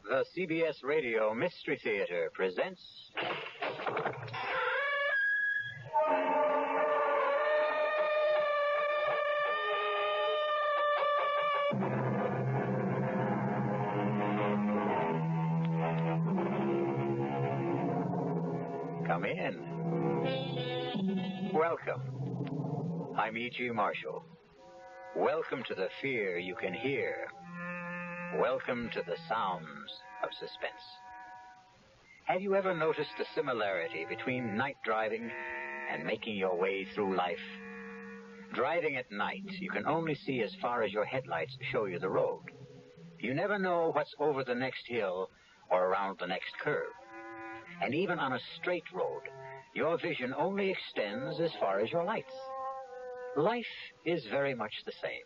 The CBS Radio Mystery Theater presents... Come in. Welcome. I'm E.G. Marshall. Welcome to the fear you can hear. Welcome to the sounds of suspense. Have you ever noticed the similarity between night driving and making your way through life? Driving at night, you can only see as far as your headlights show you the road. You never know what's over the next hill or around the next curve. And even on a straight road, your vision only extends as far as your lights. Life is very much the same.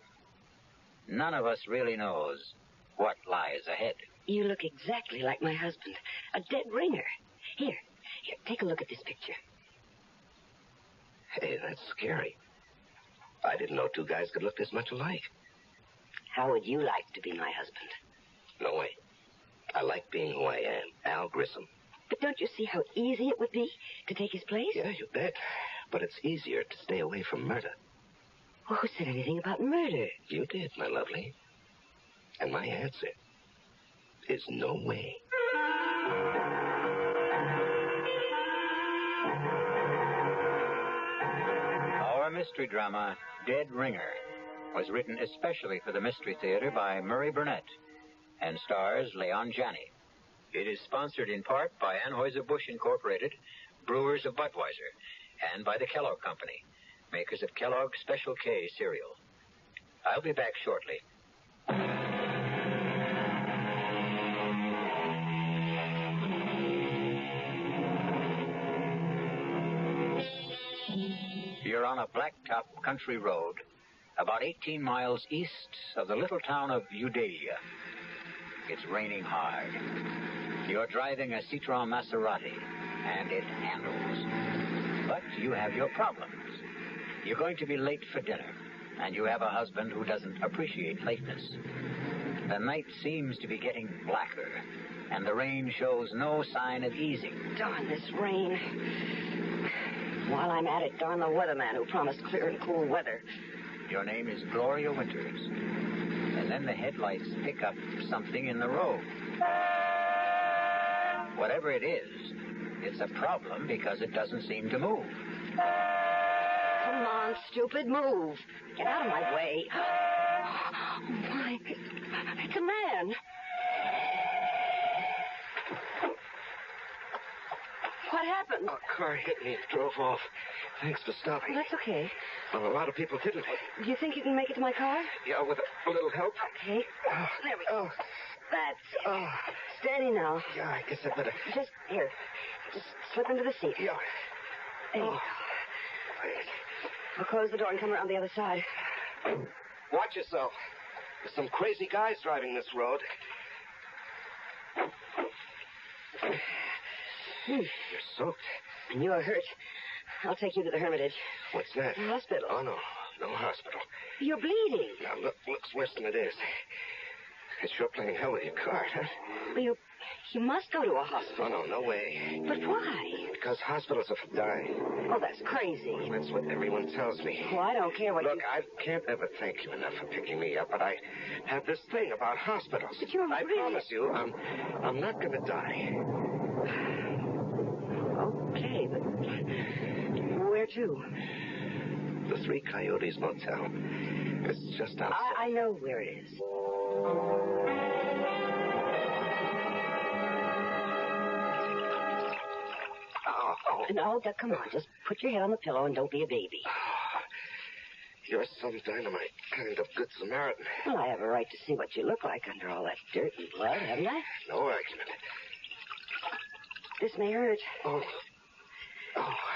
None of us really knows what lies ahead. You look exactly like my husband. A dead ringer. Here, take a look at this picture. Hey, that's scary. I didn't know two guys could look this much alike. How would you like to be my husband? No way. I like being who I am, Al Grissom. But don't you see how easy it would be to take his place? Yeah, you bet. But it's easier to stay away from murder. Well, who said anything about murder? You did, my lovely. And my answer is no way. Our mystery drama, Dead Ringer, was written especially for the Mystery Theater by Murray Burnett and stars Leon Janney. It is sponsored in part by Anheuser-Busch Incorporated, brewers of Budweiser, and by the Kellogg Company, makers of Kellogg's Special K cereal. I'll be back shortly. You're on a blacktop country road about 18 miles east of the little town of Udalia. It's raining hard. You're driving a Citroen Maserati, and it handles. But you have your problems. You're going to be late for dinner, and you have a husband who doesn't appreciate lateness. The night seems to be getting blacker, and the rain shows no sign of easing. Darn this rain. While I'm at it, darn the weatherman who promised clear and cool weather. Your name is Gloria Winters. And then the headlights pick up something in the road. Whatever it is, it's a problem because it doesn't seem to move. Come on, stupid, move. Get out of my way. Oh, my. It's a man. What happened? A car hit me and drove off. Thanks for stopping. Well, that's okay. Well, a lot of people didn't. Do you think you can make it to my car? Yeah, with a little help. Okay. There we go. That's it. Steady now. Yeah, I guess I better. Just here. Just slip into the seat. Yeah. There you go. Wait. I'll close the door and come around the other side. Watch yourself. There's some crazy guys driving this road. You're soaked. And you're hurt. I'll take you to the Hermitage. What's that? The hospital. Oh, no. No hospital. You're bleeding. Now, looks worse than it is. It's sure playing hell with your car, huh? Well, you must go to a hospital. Oh, no way. But why? Because hospitals are for dying. Oh, that's crazy. That's what everyone tells me. Well, I don't care what Look, I can't ever thank you enough for picking me up, but I have this thing about hospitals. But you're I really... promise you, I'm not going to die. Okay, but where to? The Three Coyotes Motel. It's just outside. I know where it is. Oh. No, come on. Just put your head on the pillow and don't be a baby. You're some dynamite kind of good Samaritan. Well, I have a right to see what you look like under all that dirt and blood, haven't I? No argument. This may hurt. Oh.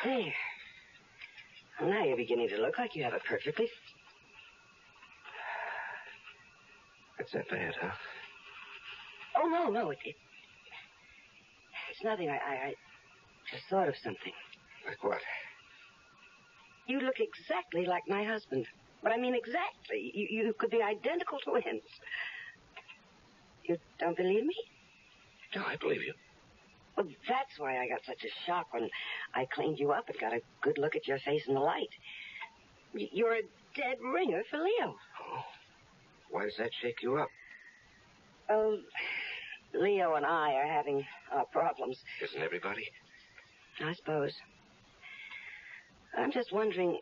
There. Well, now you're beginning to look like you have it perfectly. It's that bad, huh? Oh, no. It's nothing. I just thought of something. Like what? You look exactly like my husband. But I mean exactly. You could be identical twins. You don't believe me? No, I believe you. Well, that's why I got such a shock when I cleaned you up and got a good look at your face in the light. You're a dead ringer for Leo. Oh. Why does that shake you up? Oh, Leo and I are having our problems. Isn't everybody? I suppose. I'm just wondering...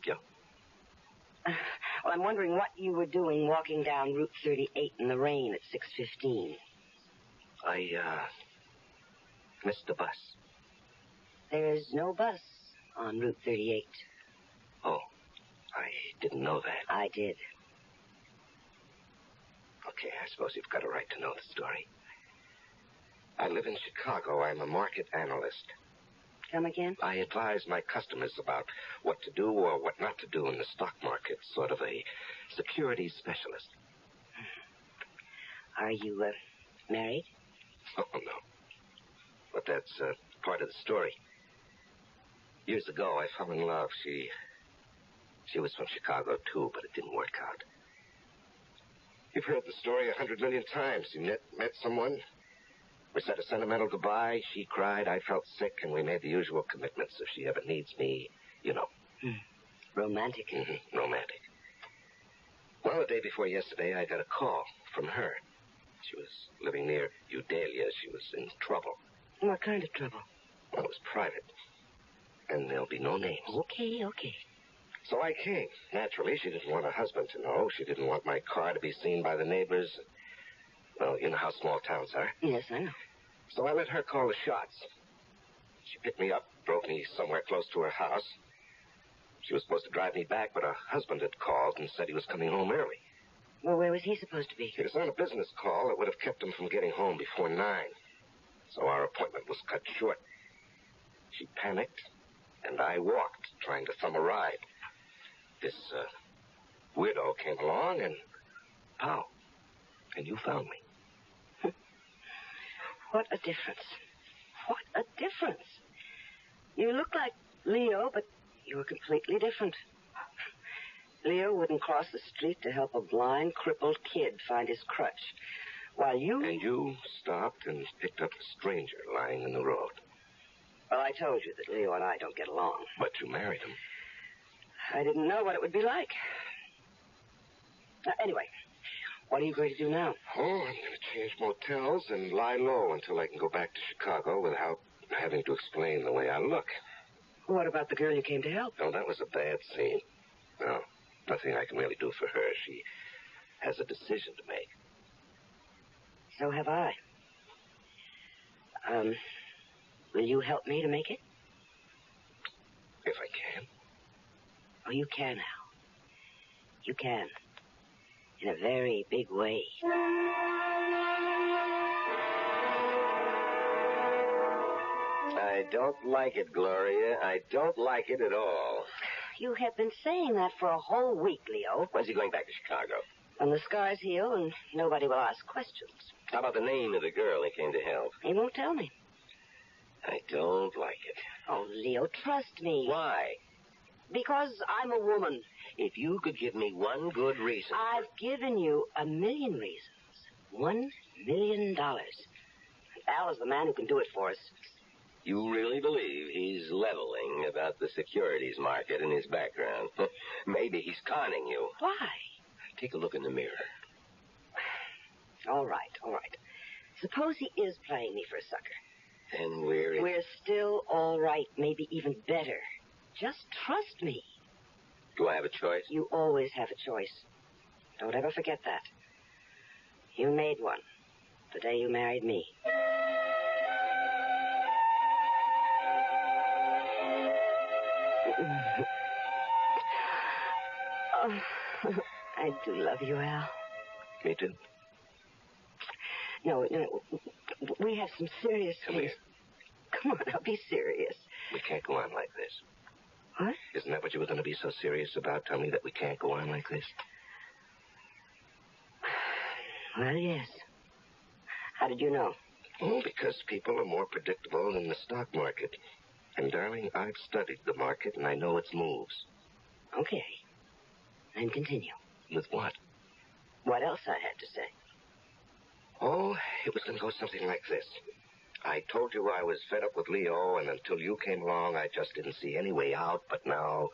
Yeah? Well, I'm wondering what you were doing walking down Route 38 in the rain at 6:15. I missed the bus. There is no bus on Route 38. Oh, I didn't know that. I did. Okay, I suppose you've got a right to know the story. I live in Chicago. I'm a market analyst. Come again? I advise my customers about what to do or what not to do in the stock market, sort of a securities specialist. Are you, married? Oh, no. But that's part of the story. Years ago, I fell in love. She was from Chicago, too, but it didn't work out. You've heard the story 100 million times. You met someone. We said a sentimental goodbye. She cried. I felt sick, and we made the usual commitments. If she ever needs me, you know. Romantic. Mm-hmm. Romantic. Well, the day before yesterday, I got a call from her. She was living near Eudalia. She was in trouble. What kind of trouble? Well, it was private. And there'll be no names. Okay. So I came. Naturally, she didn't want her husband to know. She didn't want my car to be seen by the neighbors. Well, you know how small towns are. Yes, I know. So I let her call the shots. She picked me up, drove me somewhere close to her house. She was supposed to drive me back, but her husband had called and said he was coming home early. Well, where was he supposed to be? He was on a business call that would have kept him from getting home before 9. So our appointment was cut short. She panicked, and I walked, trying to thumb a ride. This weirdo came along, and pow, and you found me. What a difference. What a difference. You look like Leo, but you're completely different. Leo wouldn't cross the street to help a blind, crippled kid find his crutch, while you... And you stopped and picked up a stranger lying in the road. Well, I told you that Leo and I don't get along. But you married him. I didn't know what it would be like. Anyway, what are you going to do now? Oh, I'm going to change motels and lie low until I can go back to Chicago without having to explain the way I look. What about the girl you came to help? Oh, that was a bad scene. No, nothing I can really do for her. She has a decision to make. So have I. Will you help me to make it? If I can. Oh, you can now. You can. In a very big way. I don't like it, Gloria. I don't like it at all. You have been saying that for a whole week, Leo. When's he going back to Chicago? When the scars heal and nobody will ask questions. How about the name of the girl he came to help? He won't tell me. I don't like it. Oh, Leo, trust me. Why? Because I'm a woman. If you could give me one good reason. I've given you 1,000,000 reasons. $1 million. Al is the man who can do it for us. You really believe he's leveling about the securities market in his background? Maybe he's conning you. Why? Take a look in the mirror. All right. Suppose he is playing me for a sucker. Then we're... We're still all right, maybe even better. Just trust me. Do I have a choice? You always have a choice. Don't ever forget that. You made one the day you married me. Oh, I do love you, Al. Me too. No, we have some serious... Come here. Come on, now, be serious. We can't go on like this. What? Isn't that what you were going to be so serious about? Tell me that we can't go on like this? Well, yes. How did you know? Oh, because people are more predictable than the stock market. And, darling, I've studied the market, and I know its moves. Okay. Then continue. With what? What else I had to say? Oh, it was going to go something like this. I told you I was fed up with Leo, and until you came along, I just didn't see any way out. But now...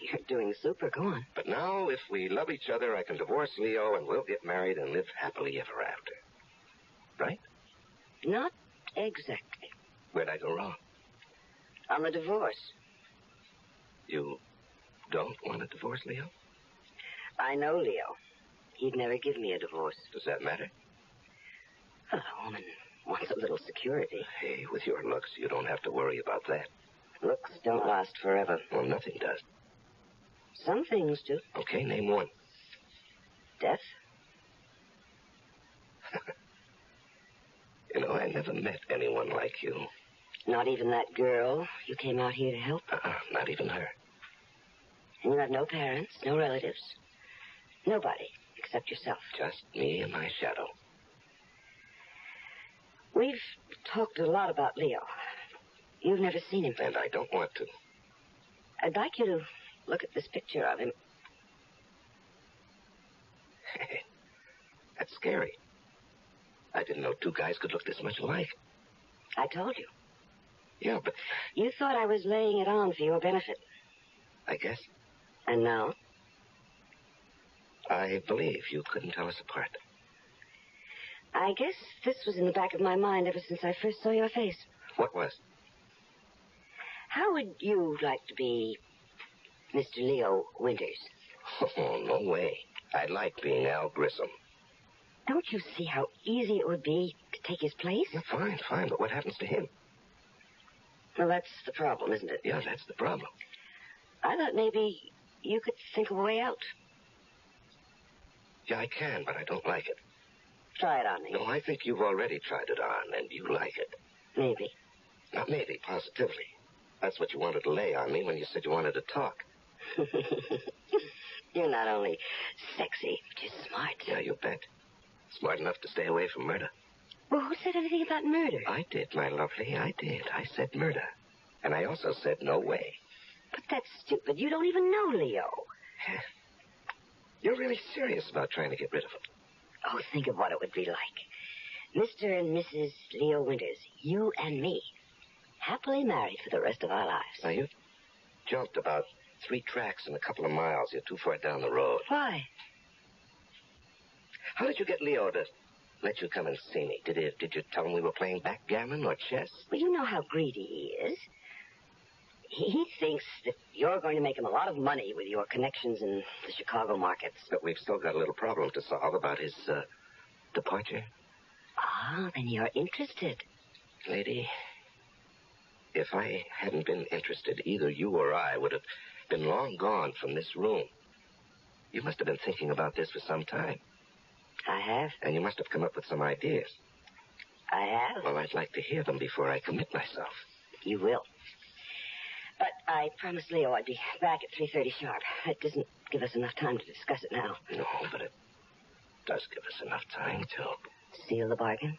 You're doing super. Go on. But now, if we love each other, I can divorce Leo, and we'll get married and live happily ever after. Right? Not exactly. Where'd I go wrong? On the divorce. You don't want a divorce, Leo? I know Leo. He'd never give me a divorce. Does that matter? Well, a woman wants a little security. Hey, with your looks, you don't have to worry about that. Looks don't last forever. Well, nothing does. Some things do. Okay, name one. Death? You know, I never met anyone like you. Not even that girl you came out here to help? Not even her. And you have no parents, no relatives. Nobody except yourself. Just me and my shadow. We've talked a lot about Leo. You've never seen him. And I don't want to. I'd like you to look at this picture of him. That's scary. I didn't know two guys could look this much alike. I told you. Yeah, but... You thought I was laying it on for your benefit. I guess. And now? I believe you couldn't tell us apart. I guess this was in the back of my mind ever since I first saw your face. What was? How would you like to be Mr. Leo Winters? Oh, no way. I'd like being Al Grissom. Don't you see how easy it would be to take his place? Yeah, fine, but what happens to him? Well, that's the problem, isn't it? Yeah, that's the problem. I thought maybe you could think of a way out. Yeah, I can, but I don't like it. Try it on me. No, I think you've already tried it on, and you like it. Maybe. Not maybe, positively. That's what you wanted to lay on me when you said you wanted to talk. You're not only sexy, but you're smart. Yeah, you bet. Smart enough to stay away from murder. Well, who said anything about murder? I did, my lovely, I did. I said murder. And I also said no way. But that's stupid. You don't even know Leo. You're really serious about trying to get rid of him. Oh, think of what it would be like. Mr. and Mrs. Leo Winters, you and me, happily married for the rest of our lives. Now, you jumped about 3 tracks in a couple of miles. You're too far down the road. Why? How did you get Leo to let you come and see me? Did you tell him we were playing backgammon or chess? Well, you know how greedy he is. He thinks that you're going to make him a lot of money with your connections in the Chicago markets. But we've still got a little problem to solve about his departure. Ah, then you're interested. Lady, if I hadn't been interested, either you or I would have been long gone from this room. You must have been thinking about this for some time. I have. And you must have come up with some ideas. I have. Well, I'd like to hear them before I commit myself. You will. But I promised Leo I'd be back at 3:30 sharp. That doesn't give us enough time to discuss it now. No, but it does give us enough time to... Seal the bargain?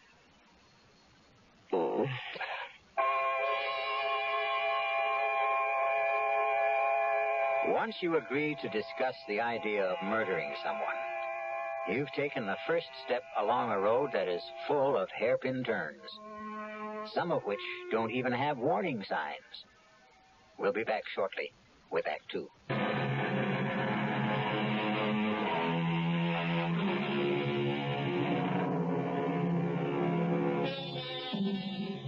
Once you agree to discuss the idea of murdering someone, you've taken the first step along a road that is full of hairpin turns, some of which don't even have warning signs. We'll be back shortly with Act 2.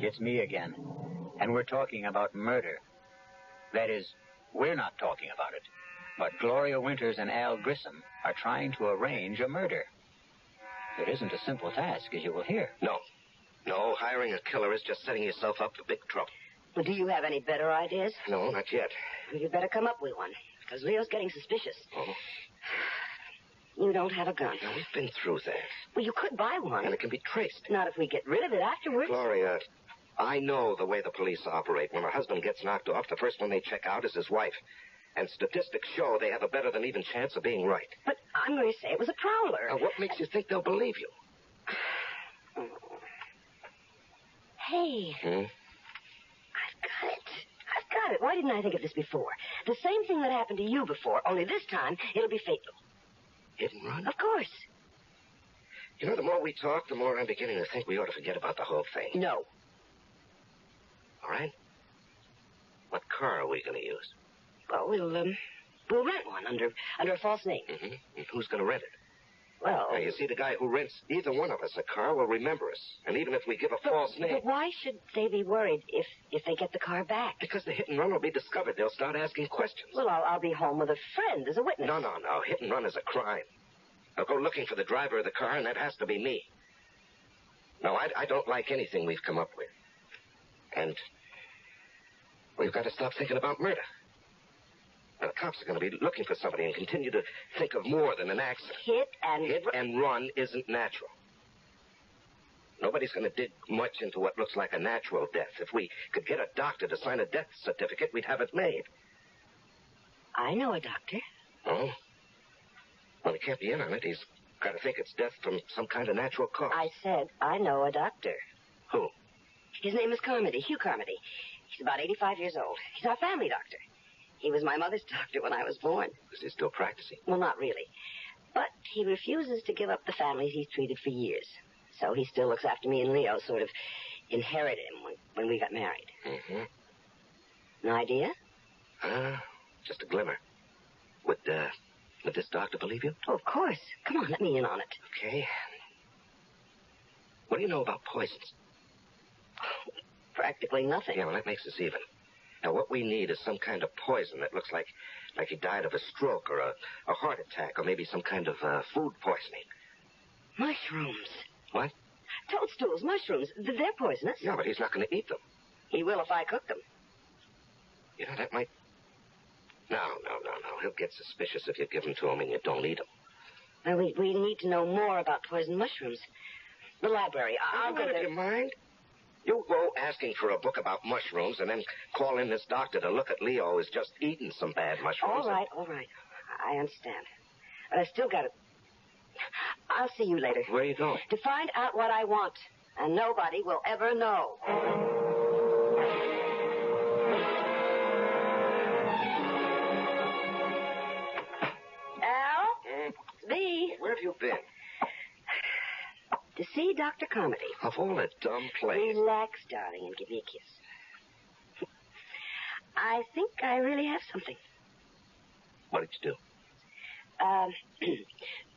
It's me again, and we're talking about murder. That is, we're not talking about it, but Gloria Winters and Al Grissom are trying to arrange a murder. It isn't a simple task, as you will hear. No, hiring a killer is just setting yourself up for big trouble. Well, do you have any better ideas? No, not yet. Well, you better come up with one, because Leo's getting suspicious. Oh? You don't have a gun. Now, we've been through that. Well, you could buy one. And it can be traced. Not if we get rid of it afterwards. Gloria, I know the way the police operate. When a husband gets knocked off, the first one they check out is his wife. And statistics show they have a better than even chance of being right. But I'm going to say it was a prowler. Now, what makes you think they'll believe you? Hey. I've got it. Why didn't I think of this before? The same thing that happened to you before, only this time it'll be fatal. Hit and run? Of course. You know, the more we talk, the more I'm beginning to think we ought to forget about the whole thing. No. All right? What car are we going to use? Well, we'll rent one under a false name. Mm-hmm. And who's going to rent it? Well... Now, you see, the guy who rents either one of us a car will remember us. And even if we give a false name... But why should they be worried if they get the car back? Because the hit and run will be discovered. They'll start asking questions. Well, I'll be home with a friend as a witness. No. Hit and run is a crime. They'll go looking for the driver of the car, and that has to be me. No, I don't like anything we've come up with. And we've got to stop thinking about murder. Now, the cops are going to be looking for somebody and continue to think of more than an accident. Hit and run isn't natural. Nobody's going to dig much into what looks like a natural death. If we could get a doctor to sign a death certificate, we'd have it made. I know a doctor. Oh? Well, he can't be in on it. He's got to think it's death from some kind of natural cause. I said I know a doctor. Who? His name is Carmody, Hugh Carmody. He's about 85 years old. He's our family doctor. He was my mother's doctor when I was born. Is he still practicing? Well, not really. But he refuses to give up the families he's treated for years. So he still looks after me and Leo, sort of inherited him when we got married. Mm-hmm. An idea? Just a glimmer. Would this doctor believe you? Oh, of course. Come on, let me in on it. Okay. What do you know about poisons? Practically nothing. Yeah, well, that makes us even. Now, what we need is some kind of poison that looks like he died of a stroke or a heart attack or maybe some kind of food poisoning. Mushrooms. What? Toadstools, mushrooms. They're poisonous. Yeah, but he's not going to eat them. He will if I cook them. You know, that might... No. He'll get suspicious if you give them to him and you don't eat them. Well, we need to know more about poison mushrooms. The library. I'll go there. Your mind? You go asking for a book about mushrooms and then call in this doctor to look at Leo who's just eaten some bad mushrooms. All right. I understand. But I still got to... I'll see you later. Where are you going? To find out what I want. And nobody will ever know. Al? It's me. Where have you been? To see Dr. Carmody. Of all the dumb places. Relax, darling, and give me a kiss. I think I really have something. What did you do?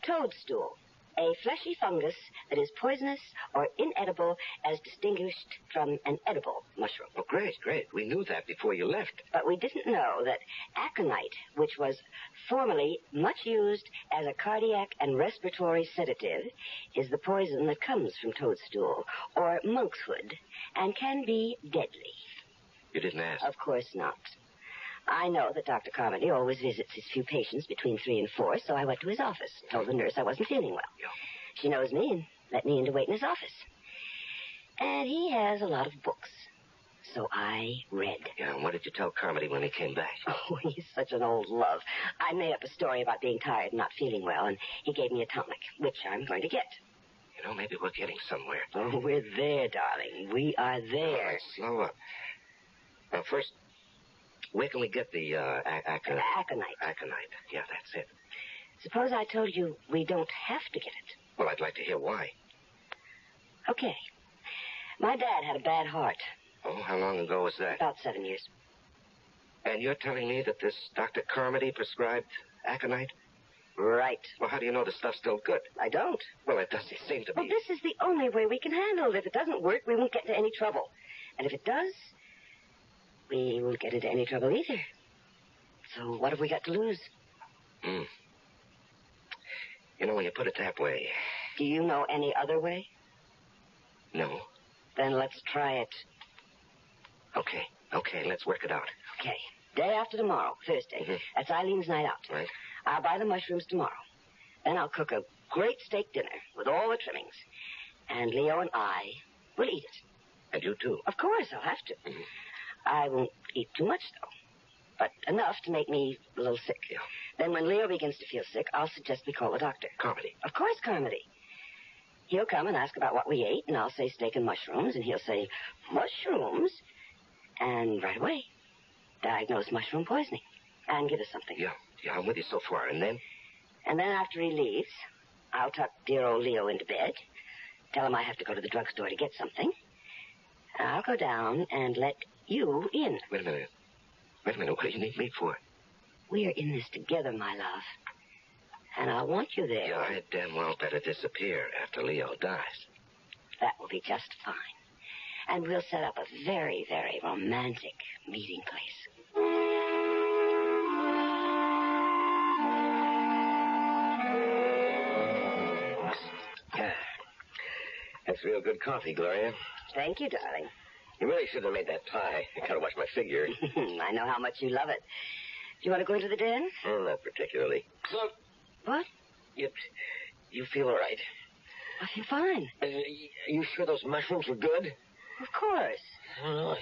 Toadstool. A fleshy fungus that is poisonous or inedible as distinguished from an edible mushroom. Oh, great. We knew that before you left. But we didn't know that aconite, which was formerly much used as a cardiac and respiratory sedative, is the poison that comes from toadstool or monkshood and can be deadly. You didn't ask? Of course not. I know that Dr. Carmody always visits his few patients between 3 and 4, so I went to his office, told the nurse I wasn't feeling well. Yeah. She knows me and let me in to wait in his office. And he has a lot of books, so I read. Yeah, and what did you tell Carmody when he came back? Oh, he's such an old love. I made up a story about being tired and not feeling well, and he gave me a tonic, which I'm going to get. You know, maybe we're getting somewhere. Oh, we're there, darling. We are there. All right, slow up. Now, first... where can we get the aconite? Aconite. Yeah, that's it. Suppose I told you we don't have to get it. Well, I'd like to hear why. Okay. My dad had a bad heart. Oh, how long ago was that? About 7 years. And you're telling me that this Dr. Carmody prescribed aconite? Right. Well, how do you know the stuff's still good? I don't. Well, it doesn't seem to be. Well, this is the only way we can handle it. If it doesn't work, we won't get into any trouble. And if it does, we won't get into any trouble either. So what have we got to lose? You know, when you put it that way... Do you know any other way? No. Then let's try it. Okay, let's work it out. Okay. Day after tomorrow, Thursday. Mm-hmm. That's Eileen's night out. Right. I'll buy the mushrooms tomorrow. Then I'll cook a great steak dinner with all the trimmings. And Leo and I will eat it. And you too? Of course, I'll have to. Mm-hmm. I won't eat too much, though. But enough to make me a little sick. Yeah. Then when Leo begins to feel sick, I'll suggest we call a doctor. Carmody? Of course, Carmody. He'll come and ask about what we ate, and I'll say steak and mushrooms, and he'll say, mushrooms? And right away, diagnose mushroom poisoning and give us something. Yeah, I'm with you so far. And then? And then after he leaves, I'll tuck dear old Leo into bed. Tell him I have to go to the drugstore to get something. And I'll go down and let you in. Wait a minute. What do you need me for? We're in this together, my love. And I want you there. Yeah, I damn well better disappear after Leo dies. That will be just fine. And we'll set up a very, very romantic meeting place. That's real good coffee, Gloria. Thank you, darling. You really shouldn't have made that pie. I gotta watch my figure. I know how much you love it. Do you want to go into the den? Not particularly. Look, What? you feel all right? I feel fine. Are you sure those mushrooms were good? Of course. I don't know. I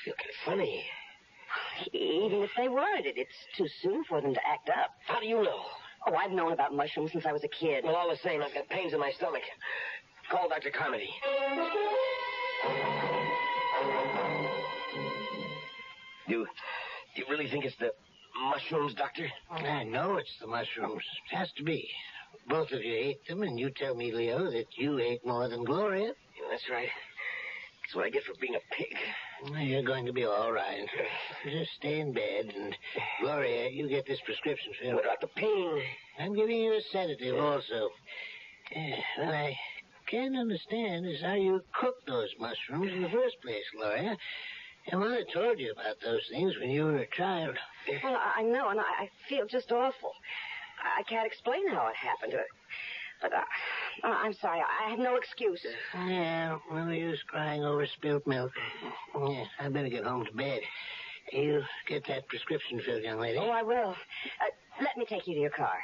feel kind of funny. Even if they weren't, it's too soon for them to act up. How do you know? Oh, I've known about mushrooms since I was a kid. Well, all the same, I've got pains in my stomach. Call Dr. Carmody. You really think it's the mushrooms, Doctor? I know it's the mushrooms. It has to be. Both of you ate them, and you tell me, Leo, that you ate more than Gloria. Yeah, that's right. That's what I get for being a pig. Well, you're going to be all right. Just stay in bed, and Gloria, you get this prescription filled. What about the pain? I'm giving you a sedative also. What I can't understand is how you cooked those mushrooms in the first place, Gloria. Your mother told you about those things when you were a child. Well, I know, and I feel just awful. I can't explain how it happened. But I'm sorry. I have no excuse. Yeah, no use crying over spilled milk. Yeah, I better get home to bed. You get that prescription filled, young lady. Oh, I will. Let me take you to your car.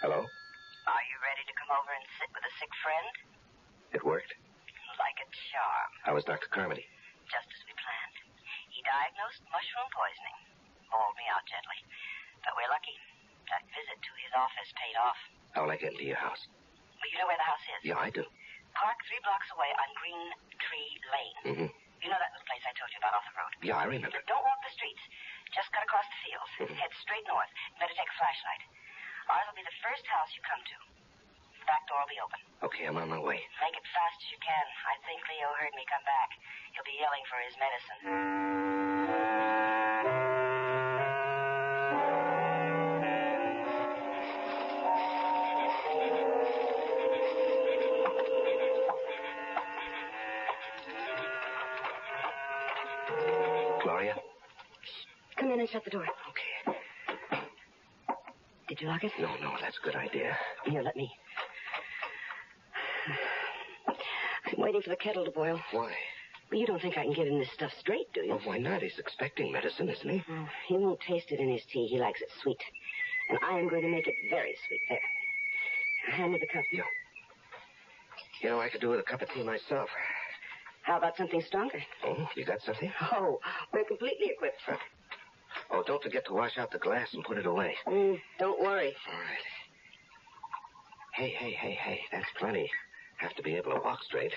Hello? Are you ready to come over and sit with a sick friend? It worked? Like a charm. How was Dr. Carmody? Just as we planned. He diagnosed mushroom poisoning. Bawled me out gently. But we're lucky. That visit to his office paid off. How will I get into your house? Well, you know where the house is? Yeah, I do. Park 3 blocks away on Green Tree Lane. Mm-hmm. You know that little place I told you about off the road? Yeah, I remember. Don't walk the streets. Just cut across the fields. Head straight north. Better take a flashlight. Ours will be the first house you come to. The back door will be open. Okay, I'm on my way. Make it fast as you can. I think Leo heard me come back. He'll be yelling for his medicine. Gloria? Come in and shut the door. Okay. Did you lock it? No, that's a good idea. Here, let me. I'm waiting for the kettle to boil. Why? Well, you don't think I can get in this stuff straight, do you? Well, why not? He's expecting medicine, isn't he? Oh, he won't taste it in his tea. He likes it sweet. And I am going to make it very sweet. There. Hand me the cup. Yeah. You know, I could do with a cup of tea myself. How about something stronger? Oh, you got something? Oh, we're completely equipped. Oh, don't forget to wash out the glass and put it away. Don't worry. All right. Hey. That's plenty. Have to be able to walk straight.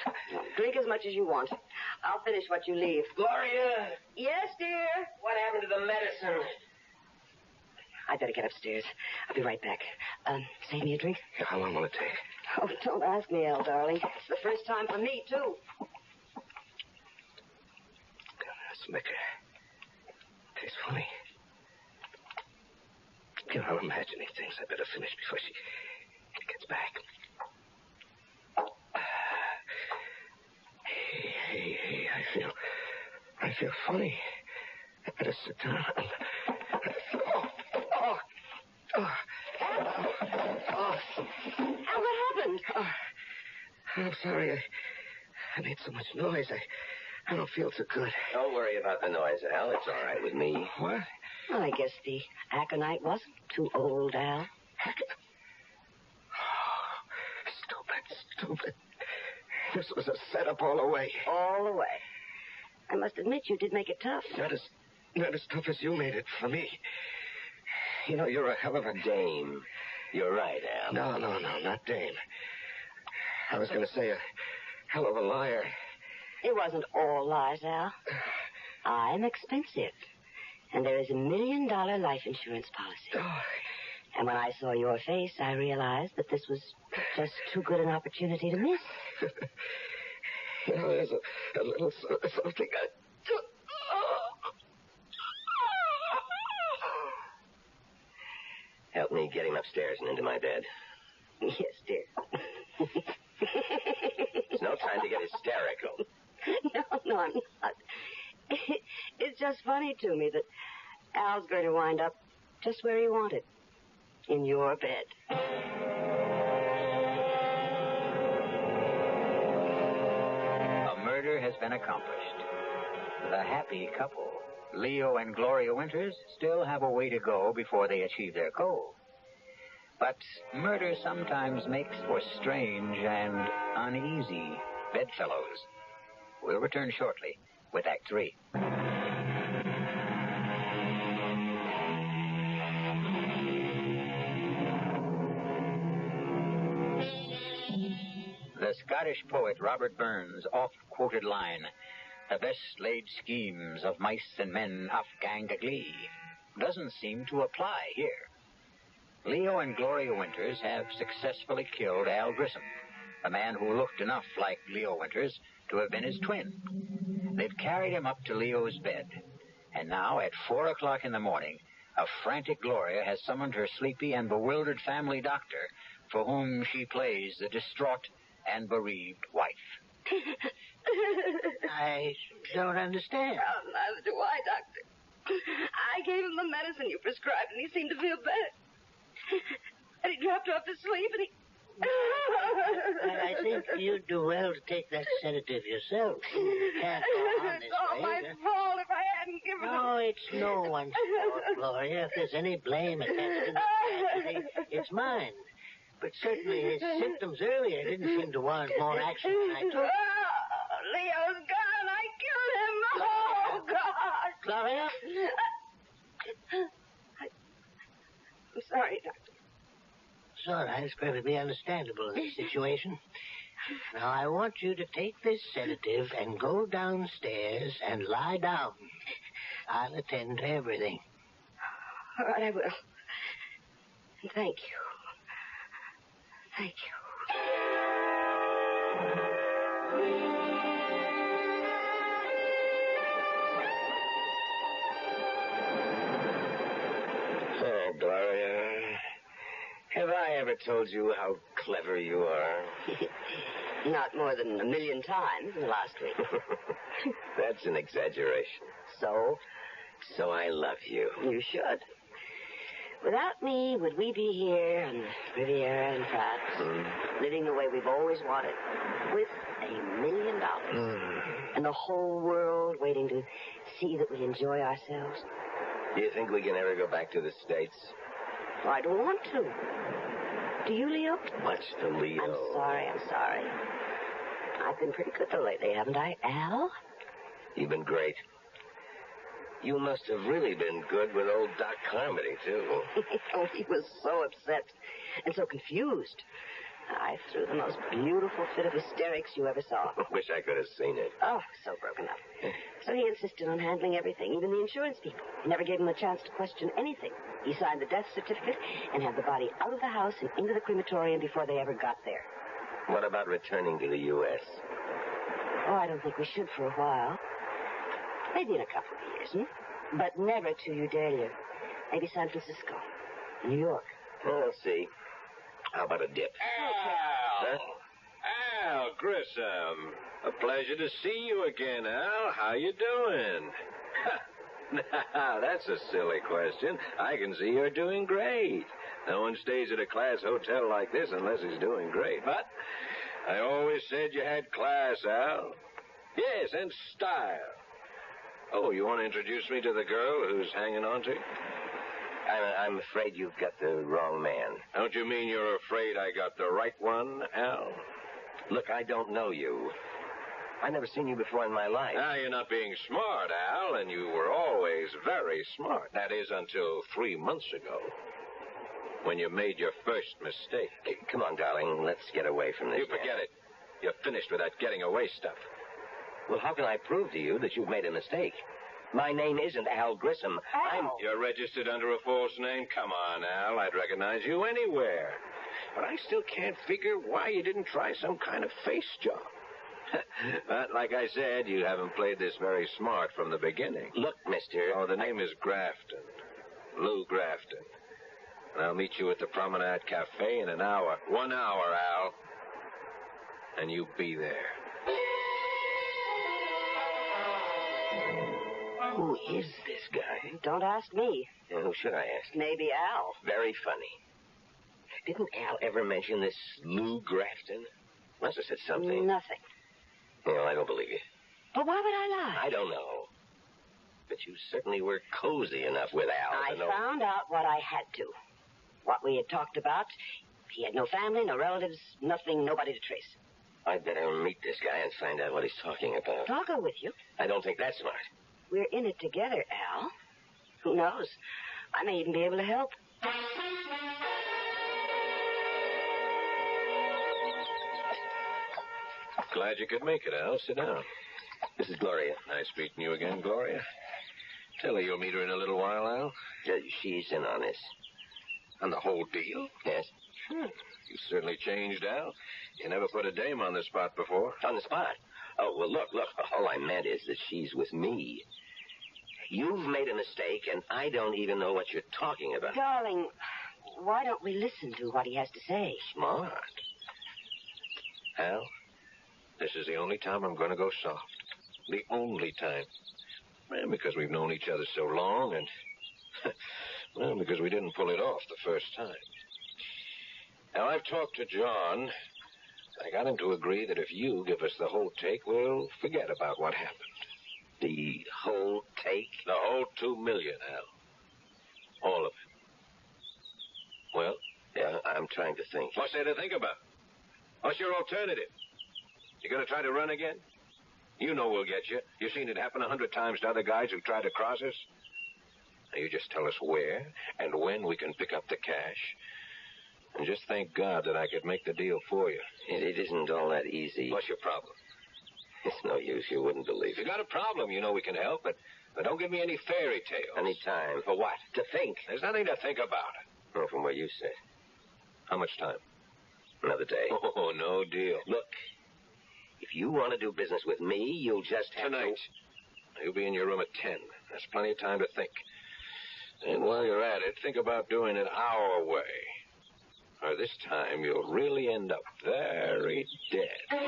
Drink as much as you want. I'll finish what you leave. Gloria! Yes, dear? What happened to the medicine? I better get upstairs. I'll be right back. Save me a drink? Yeah, how long will it take? Oh, don't ask me, Elle, darling. It's the first time for me, too. This liquor. Tastes funny. You know, I'm imagining things. I better finish before she gets back. Hey, I feel funny. I better sit down. Al, what happened? I'm sorry. I made so much noise. I don't feel so good. Don't worry about the noise, Al. It's all right with me. What? Well, I guess the aconite wasn't too old, Al. Stupid. This was a setup all the way. All the way. I must admit you did make it tough. Not as tough as you made it for me. You know, you're a hell of a Dame. You're right, Al. No, not dame. I was going to say a hell of a liar. It wasn't all lies, Al. I'm expensive. And there is $1 million life insurance policy. And when I saw your face, I realized that this was just too good an opportunity to miss. There's a little something Help me get him upstairs and into my bed. Yes, dear. There's no time to get hysterical. No, I'm not. It's just funny to me that Al's going to wind up just where he wanted, in your bed. A murder has been accomplished. The happy couple, Leo and Gloria Winters, still have a way to go before they achieve their goal. But murder sometimes makes for strange and uneasy bedfellows. We'll return shortly with Act 3. The Scottish poet Robert Burns' oft-quoted line, "The best laid schemes of mice and men off-gang a glee," doesn't seem to apply here. Leo and Gloria Winters have successfully killed Al Grissom, a man who looked enough like Leo Winters to have been his twin. They've carried him up to Leo's bed, and now at 4 o'clock in the morning, a frantic Gloria has summoned her sleepy and bewildered family doctor, for whom she plays the distraught and bereaved wife. I don't understand. Oh, neither do I, Doctor. I gave him the medicine you prescribed, and he seemed to feel better. And he dropped off to sleep, and he... I think you'd do well to take that sedative yourself. You can't go on this It's all way. my fault if I hadn't given him... No, it's no one's fault, Gloria. If there's any blame attached to the tragedy, it's mine. But certainly his symptoms earlier didn't seem to warrant more action than I took. Oh, Leo's gone. I killed him. Oh, God. Gloria? I'm sorry, Doctor. It's all right. It's perfectly understandable in this situation. Now, I want you to take this sedative and go downstairs and lie down. I'll attend to everything. All right, I will. And thank you. Thank you. Oh, Gloria, have I ever told you how clever you are? Not more than 1 million times in the last week. That's an exaggeration. So? So I love you. You should. Without me, would we be here on the Riviera in France, living the way we've always wanted, with $1 million, and the whole world waiting to see that we enjoy ourselves? Do you think we can ever go back to the States? Oh, I don't want to. Do you, Leo? Much to Leo. I'm sorry. I've been pretty good, though, lately, haven't I, Al? You've been great. You must have really been good with old Doc Carmody, too. Oh, he was so upset and so confused. I threw the most beautiful fit of hysterics you ever saw. Wish I could have seen it. Oh, so broken up. So he insisted on handling everything, even the insurance people. He never gave him a chance to question anything. He signed the death certificate and had the body out of the house and into the crematorium before they ever got there. What about returning to the U.S.? Oh, I don't think we should for a while. Maybe in a couple of years, But never till you dare live. Maybe San Francisco, New York. We'll see. How about a dip? Al! Al Grissom. A pleasure to see you again, Al. How you doing? Now, that's a silly question. I can see you're doing great. No one stays at a class hotel like this unless he's doing great. But I always said you had class, Al. Yes, and style. Oh, you want to introduce me to the girl who's hanging on to you? I'm afraid you've got the wrong man. Don't you mean you're afraid I got the right one, Al? Look, I don't know you. I've never seen you before in my life. Now, you're not being smart, Al, and you were always very smart. That is, until 3 months ago, when you made your first mistake. Hey, come on, darling. Let's get away from this. You forget it. You're finished with that getting away stuff. Well, how can I prove to you that you've made a mistake? My name isn't Al Grissom. Al? You're registered under a false name? Come on, Al. I'd recognize you anywhere. But I still can't figure why you didn't try some kind of face job. But like I said, you haven't played this very smart from the beginning. Look, mister... Oh, the name is Grafton. Lou Grafton. And I'll meet you at the Promenade Cafe in an hour. 1 hour, Al. And you be there. Who is this guy? Don't ask me. Who should I ask? Maybe Al. Very funny. Didn't Al ever mention this Lou Grafton? Must have said something. Nothing. Well, I don't believe you. But why would I lie? I don't know. But you certainly were cozy enough with Al I to know... found out what I had to. What we had talked about. He had no family, no relatives, nothing, nobody to trace. I'd better meet this guy and find out what he's talking about. I'll go with you. I don't think that's smart. We're in it together, Al. Who knows? I may even be able to help. Glad you could make it, Al. Sit down. This is Gloria. Nice meeting you again, Gloria. Tell her you'll meet her in a little while, Al. She's in on this. On the whole deal? Yes. You certainly changed, Al. You never put a dame on the spot before. On the spot? Oh, well, look. All I meant is that she's with me. You've made a mistake, and I don't even know what you're talking about. Darling, why don't we listen to what he has to say? Smart. Al, this is the only time I'm going to go soft. The only time. Well, because we've known each other so long, and... well, because we didn't pull it off the first time. Now, I've talked to John. I got him to agree that if you give us the whole take, we'll forget about what happened. The whole take? The whole $2 million, Al. All of it. Well? Yeah, I'm trying to think. What's there to think about? What's your alternative? You gonna try to run again? You know we'll get you. You've seen it happen 100 times to other guys who tried to cross us. Now, you just tell us where and when we can pick up the cash. And just thank God that I could make the deal for you. It isn't all that easy. What's your problem? It's no use. You wouldn't believe If you it. got a problem, you know we can help, but don't give me any fairy tales. Any time. For what? To think. There's nothing to think about. Well, from what you said. How much time? Another day. Oh, no deal. Look, if you want to do business with me, you'll just have Tonight. You'll be in your room at 10. That's plenty of time to think. And while you're at it, think about doing it our way. Or this time, you'll really end up very dead.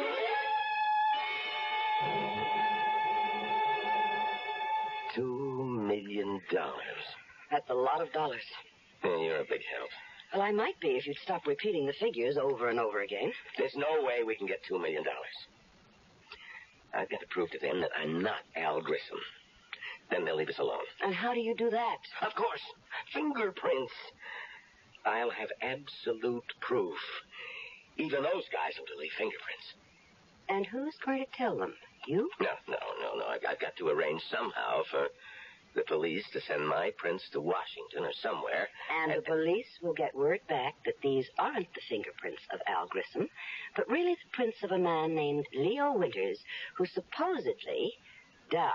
$2 million. That's a lot of dollars. You're a big help. Well, I might be if you'd stop repeating the figures over and over again. There's no way we can get $2 million. I've got to prove to them that I'm not Al Grissom. Then they'll leave us alone. And how do you do that? Of course. Fingerprints. I'll have absolute proof. Even those guys will delete fingerprints. And who's going to tell them? You? No. I've got to arrange somehow for the police to send my prints to Washington or somewhere. And the police will get word back that these aren't the fingerprints of Al Grissom, but really the prints of a man named Leo Winters, who supposedly died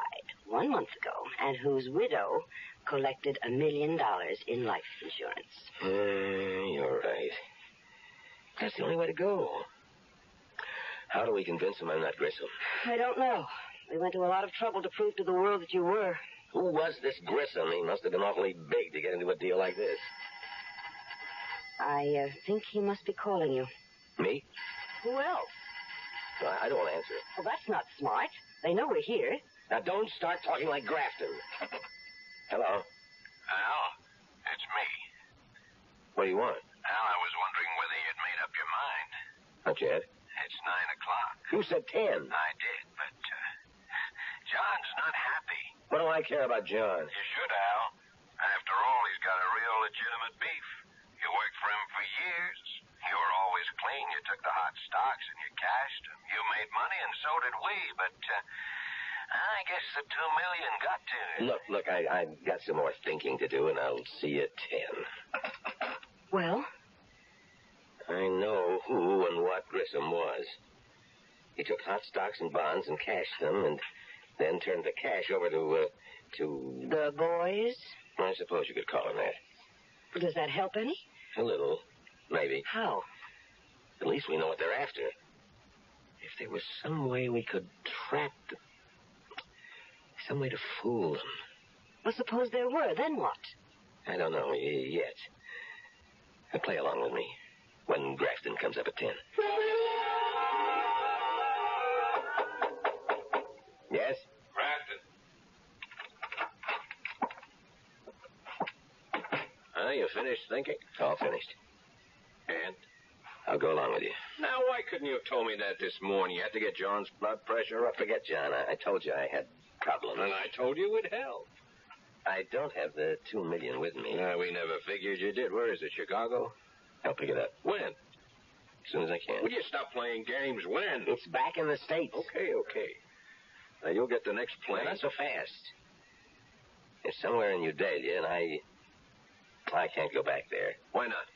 1 month ago, and whose widow collected $1 million in life insurance. You're right. That's the only way to go. How do we convince them I'm not Grissom? I don't know. We went to a lot of trouble to prove to the world that you were. Who was this Grissom? He must have been awfully big to get into a deal like this. I think he must be calling you. Me? Who else? Well, I don't want to answer it. Well, that's not smart. They know we're here. Now, don't start talking like Grafton. Hello? Al, it's me. What do you want? Al, I was wondering whether you'd made up your mind. Not yet. It's 9 o'clock. You said 10. I did, but John's not happy. What do I care about John? You should, Al. After all, he's got a real legitimate beef. You worked for him for years. You were always clean. You took the hot stocks and you cashed them. You made money, and so did we. But I guess the $2 million got to you. Look, I've got some more thinking to do, and I'll see you at 10. Well? I know who and what Grissom was. He took hot stocks and bonds and cashed them, and then turned the cash over to... The boys? I suppose you could call them that. Does that help any? A little, maybe. How? At least we know what they're after. If there was some way we could trap them, some way to fool them. Well, suppose there were, then what? I don't know yet. Play along with me when Grafton comes up at 10. Yes? Grafton. You finished thinking? All finished. And? I'll go along with you. Now, why couldn't you have told me that this morning? You had to get John's blood pressure up. Forget John. I told you I had problems. And I told you it helped. I don't have the $2 million with me. We never figured you did. Where is it, Chicago? I'll pick it up. When? As soon as I can. Will you stop playing games? When? It's back in the States. Okay. Now, you'll get the next plane. Not so fast. It's somewhere in Udalia, and I can't go back there. Why not?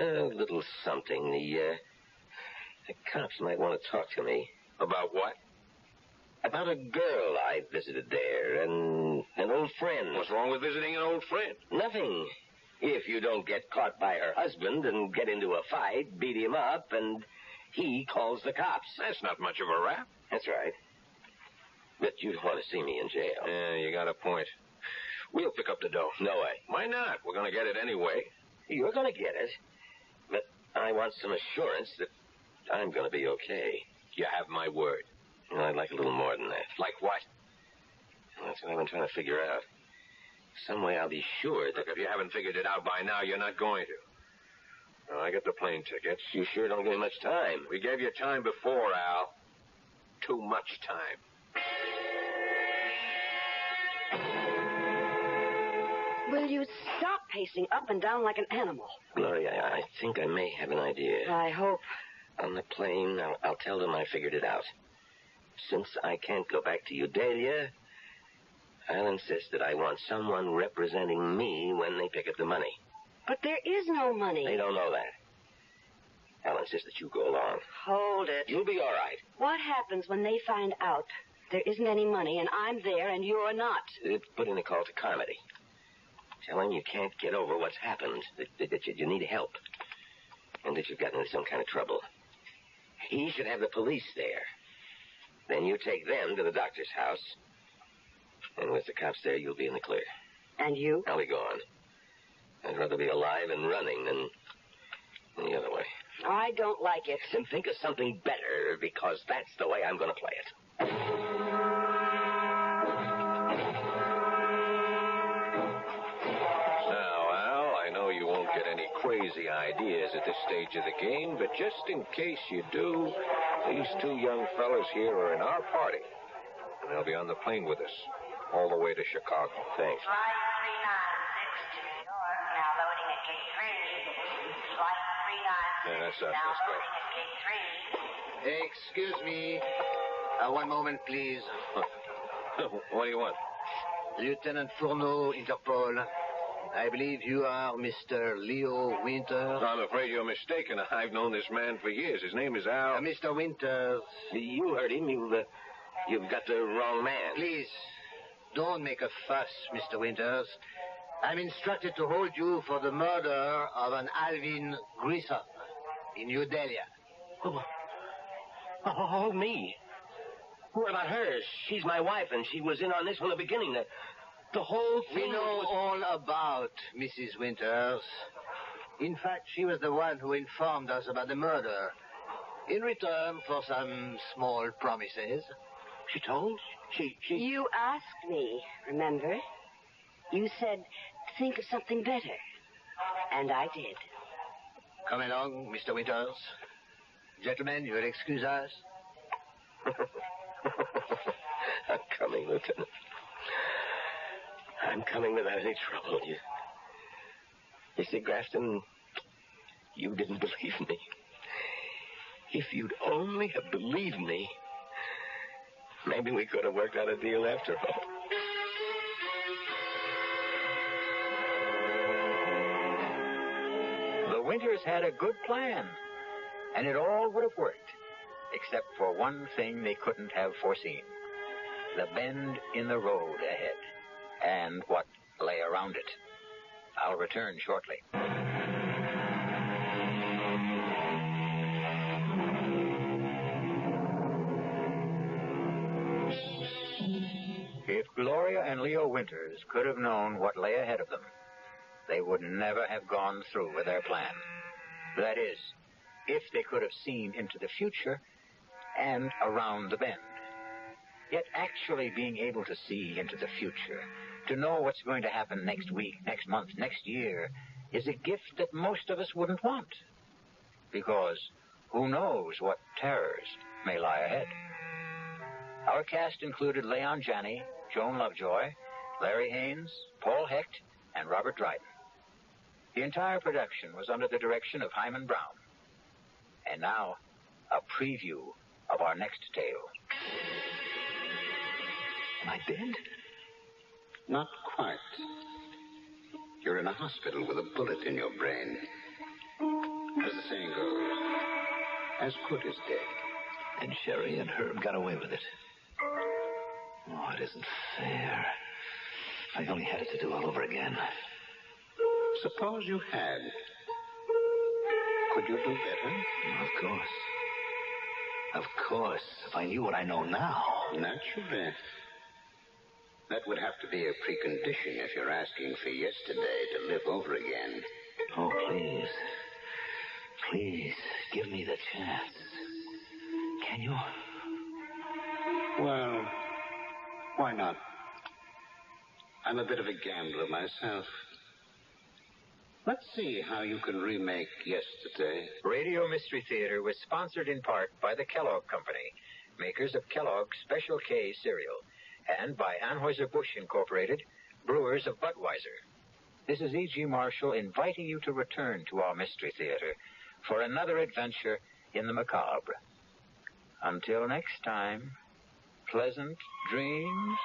A little something. The cops might want to talk to me. About what? About a girl I visited there, and an old friend. What's wrong with visiting an old friend? Nothing. If you don't get caught by her husband and get into a fight, beat him up, and he calls the cops. That's not much of a rap. That's right. But you'd want to see me in jail. Yeah, you got a point. We'll pick up the dough. No way. Why not? We're going to get it anyway. You're going to get it. But I want some assurance that I'm going to be okay. You have my word. Well, I'd like a little more than that. Like what? Well, that's what I've been trying to figure out. Some way I'll be sure that... Look, if you haven't figured it out by now, you're not going to. Well, I get the plane tickets. You sure don't give me much time. We gave you time before, Al. Too much time. Will you stop pacing up and down like an animal? Gloria, I think I may have an idea. I hope. On the plane, I'll tell them I figured it out. Since I can't go back to Udalia, I'll insist that I want someone representing me when they pick up the money. But there is no money. They don't know that. I'll insist that you go along. Hold it. You'll be all right. What happens when they find out there isn't any money and I'm there and you're not? Put in a call to Carmody. Tell him you can't get over what's happened, that you need help, and that you've gotten into some kind of trouble. He should have the police there. Then you take them to the doctor's house, and with the cops there, you'll be in the clear. And you? I'll be gone. I'd rather be alive and running than the other way. I don't like it. Then think of something better, because that's the way I'm going to play it. Crazy ideas at this stage of the game, but just in case you do, these two young fellas here are in our party, and they'll be on the plane with us all the way to Chicago. Thanks. Flight 396 to New York, now loading at gate 3. Flight 396 Yeah, that's now great. loading at gate 3. Excuse me. One moment, please. What do you want? Lieutenant Fourneau, Interpol. I believe you are Mr. Leo Winters. I'm afraid you're mistaken. I've known this man for years. His name is Al. Mr. Winters. You heard him. You've got the wrong man. Please, don't make a fuss, Mr. Winters. I'm instructed to hold you for the murder of an Alvin Grissom in Udalia. Oh, me? What about her? She's my wife, and she was in on this from the beginning. The whole thing. We know all about Mrs. Winters. In fact, she was the one who informed us about the murder. In return for some small promises. She told? She... You asked me, remember? You said, think of something better. And I did. Come along, Mr. Winters. Gentlemen, you will excuse us. I'm coming, Lieutenant. I'm coming without any trouble. You see, Grafton, you didn't believe me. If you'd only have believed me, maybe we could have worked out a deal after all. The Winters had a good plan, and it all would have worked except for one thing they couldn't have foreseen: the bend in the road ahead, and what lay around it. I'll return shortly. If Gloria and Leo Winters could have known what lay ahead of them, they would never have gone through with their plan. That is, if they could have seen into the future and around the bend. Yet actually being able to see into the future, to know what's going to happen next week, next month, next year, is a gift that most of us wouldn't want. Because who knows what terrors may lie ahead. Our cast included Leon Janney, Joan Lovejoy, Larry Haynes, Paul Hecht, and Robert Dryden. The entire production was under the direction of Hyman Brown. And now, a preview of our next tale. Am I dead? Not quite. You're in a hospital with a bullet in your brain. As the saying goes, as good as dead. And Sherry and Herb got away with it. Oh, it isn't fair. If I only had it to do all over again. Suppose you had. Could you do better? Of course. Of course, if I knew what I know now. Naturally. That would have to be a precondition if you're asking for yesterday to live over again. Oh, please. Please, give me the chance. Can you? Well, why not? I'm a bit of a gambler myself. Let's see how you can remake yesterday. Radio Mystery Theater was sponsored in part by the Kellogg Company, makers of Kellogg's Special K cereal, and by Anheuser-Busch Incorporated, brewers of Budweiser. This is E.G. Marshall inviting you to return to our Mystery Theater for another adventure in the macabre. Until next time, pleasant dreams.